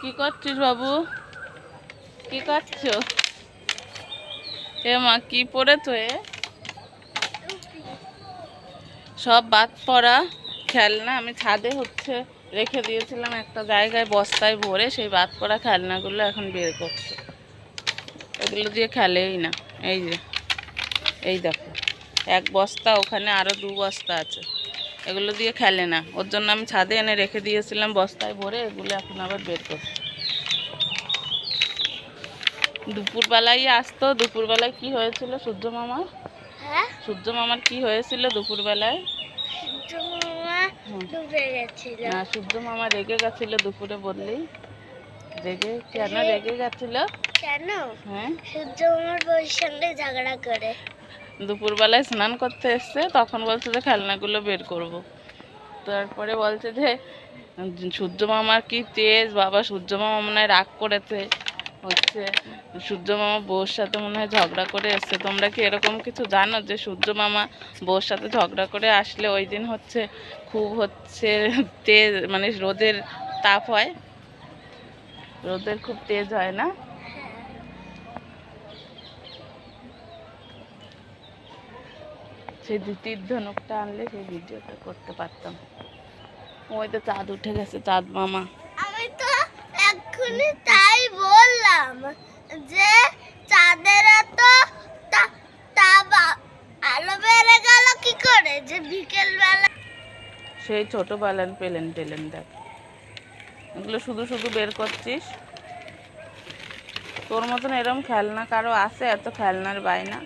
কি করছিস বাবু? কি করছো? এ মা, কি পড়েছো? সব বাদ পড়া খেলনা আমি ছাদে রেখে দিয়েছিলাম একটা জায়গায় বস্তায় ভরে, সেই বাদ পড়া খেলনাগুলো এখন বের করছে। এগুলো দিয়ে খেলেই না। এই যে, এই দেখো, এক বস্তা, ওখানে আরো 2 বস্তা আছে। এগুলো দিয়ে খেলে না, ওর জন্য আমি ছাদে এনে রেখে দিয়েছিলাম বস্তায় ভরে। এগুলো এখন আবার বের করছে। দুপুরবেলায় আসতো। দুপুরবেলায় কি হয়েছিল সূর্য মামার? সূর্য মামার কি হয়েছিল দুপুরবেলায়? না, সূর্য মামা রেগে গেছিল দুপুরে, বললি? কেন রেগে গেছিল? কেন? হ্যাঁ, সূর্য মামার বউয়ের সঙ্গে ঝগড়া করে। দুপুরবেলায় স্নান করতে এসছে, তখন বলছে যে খেলনাগুলো বের করব। তারপরে বলছে যে সূর্য মামার কি তেজ বাবা, সূর্য মামা মনে হয় রাগ করেছে, সূর্য মামা বউর সাথে মনে হয় ঝগড়া করে এসছে। তোমরা কি এরকম কিছু জানো যে সূর্য মামা বউর সাথে ঝগড়া করে আসলে ওই দিন খুব তেজ, মানে রোদের তাপ হয়, রোদের খুব তেজ হয় না? সেই তীর ধনুকটা আনলে সেই ভিডিওটা করতে পারতাম। ওই তো চাঁদ উঠে গেছে, চাঁদ মামা। আমি তো এক্ষুনি তাই বললাম যে চাঁদের তো আলো বেড়ে গেল কি করে, যে বিকেল বেলা। সেই ছোট বালান পেলেন টেলেন দেখ, এগুলো শুধু শুধু বের করছিস। তোর মতন এরম খেলনা কারো আছে? এত খেলনার বায়না?